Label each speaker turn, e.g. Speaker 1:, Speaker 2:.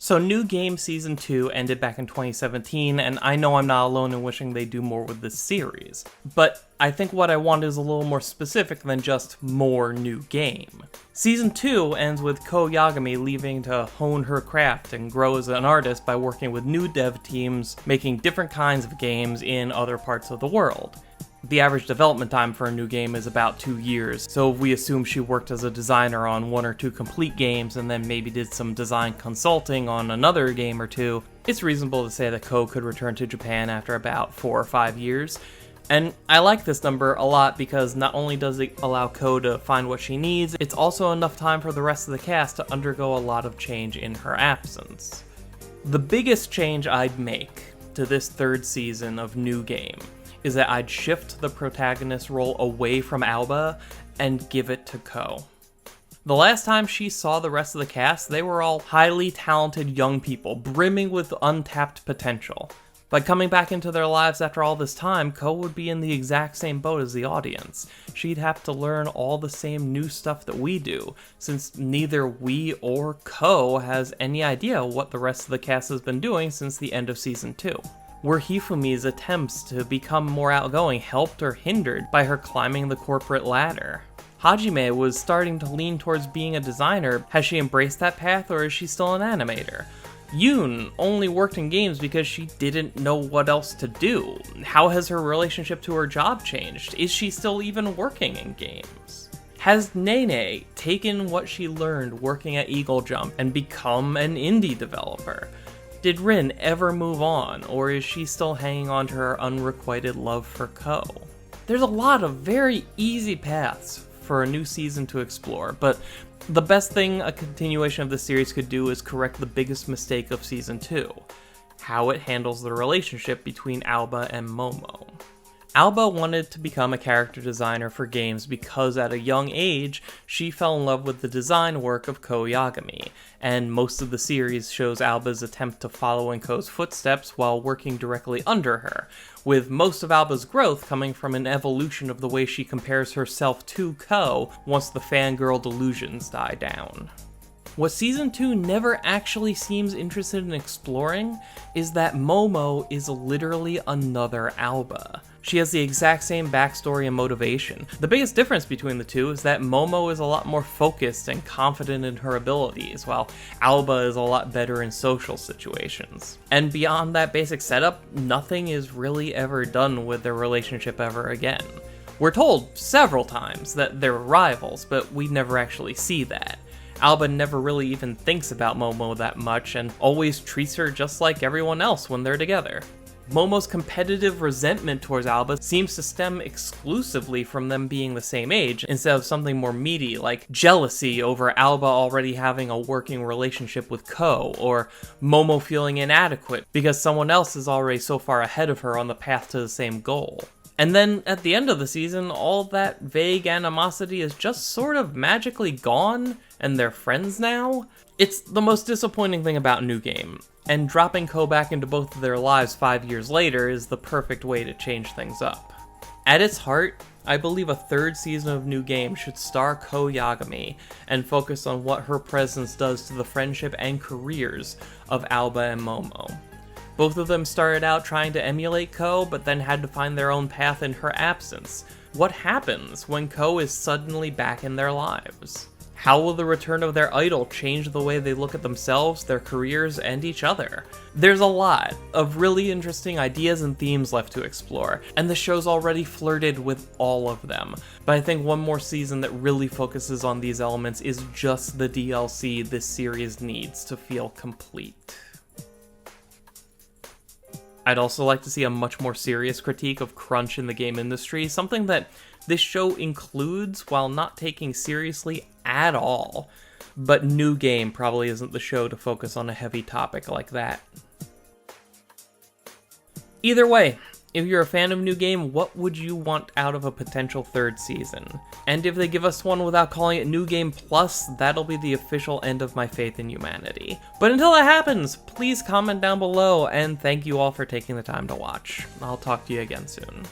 Speaker 1: So New Game Season 2 ended back in 2017, and I know I'm not alone in wishing they do more with this series. But I think what I want is a little more specific than just more New Game. Season 2 ends with Ko Yagami leaving to hone her craft and grow as an artist by working with new dev teams, making different kinds of games in other parts of the world. The average development time for a new game is about 2 years, so if we assume she worked as a designer on 1 or 2 complete games and then maybe did some design consulting on another game or 2, it's reasonable to say that Ko could return to Japan after about 4 or 5 years. And I like this number a lot because not only does it allow Ko to find what she needs, it's also enough time for the rest of the cast to undergo a lot of change in her absence. The biggest change I'd make to this 3rd season of New Game is that I'd shift the protagonist role away from Alba and give it to Ko. The last time she saw the rest of the cast, they were all highly talented young people, brimming with untapped potential. By coming back into their lives after all this time, Ko would be in the exact same boat as the audience. She'd have to learn all the same new stuff that we do, since neither we or Ko has any idea what the rest of the cast has been doing since the end of Season 2. Were Hifumi's attempts to become more outgoing helped or hindered by her climbing the corporate ladder? Hajime was starting to lean towards being a designer. Has she embraced that path, or is she still an animator? Yoon only worked in games because she didn't know what else to do. How has her relationship to her job changed? Is she still even working in games? Has Nene taken what she learned working at Eagle Jump and become an indie developer? Did Rin ever move on, or is she still hanging on to her unrequited love for Ko? There's a lot of very easy paths for a new season to explore, but the best thing a continuation of the series could do is correct the biggest mistake of Season 2, how it handles the relationship between Alba and Momo. Alba wanted to become a character designer for games because at a young age, she fell in love with the design work of Ko Yagami, and most of the series shows Alba's attempt to follow in Ko's footsteps while working directly under her, with most of Alba's growth coming from an evolution of the way she compares herself to Ko once the fangirl delusions die down. What Season 2 never actually seems interested in exploring is that Momo is literally another Alba. She has the exact same backstory and motivation. The biggest difference between the two is that Momo is a lot more focused and confident in her abilities, while Alba is a lot better in social situations. And beyond that basic setup, nothing is really ever done with their relationship ever again. We're told several times that they're rivals, but we never actually see that. Alba never really even thinks about Momo that much and always treats her just like everyone else when they're together. Momo's competitive resentment towards Alba seems to stem exclusively from them being the same age, instead of something more meaty like jealousy over Alba already having a working relationship with Ko, or Momo feeling inadequate because someone else is already so far ahead of her on the path to the same goal. And then, at the end of the season, all that vague animosity is just sort of magically gone, and they're friends now? It's the most disappointing thing about New Game, and dropping Ko back into both of their lives 5 years later is the perfect way to change things up. At its heart, I believe a 3rd season of New Game should star Ko Yagami, and focus on what her presence does to the friendship and careers of Alba and Momo. Both of them started out trying to emulate Ko, but then had to find their own path in her absence. What happens when Ko is suddenly back in their lives? How will the return of their idol change the way they look at themselves, their careers, and each other? There's a lot of really interesting ideas and themes left to explore, and the show's already flirted with all of them. But I think one more season that really focuses on these elements is just the DLC this series needs to feel complete. I'd also like to see a much more serious critique of crunch in the game industry, something that this show includes while not taking seriously at all. But New Game probably isn't the show to focus on a heavy topic like that. Either way, if you're a fan of New Game, what would you want out of a potential 3rd season? And if they give us one without calling it New Game Plus, that'll be the official end of my faith in humanity. But until that happens, please comment down below, and thank you all for taking the time to watch. I'll talk to you again soon.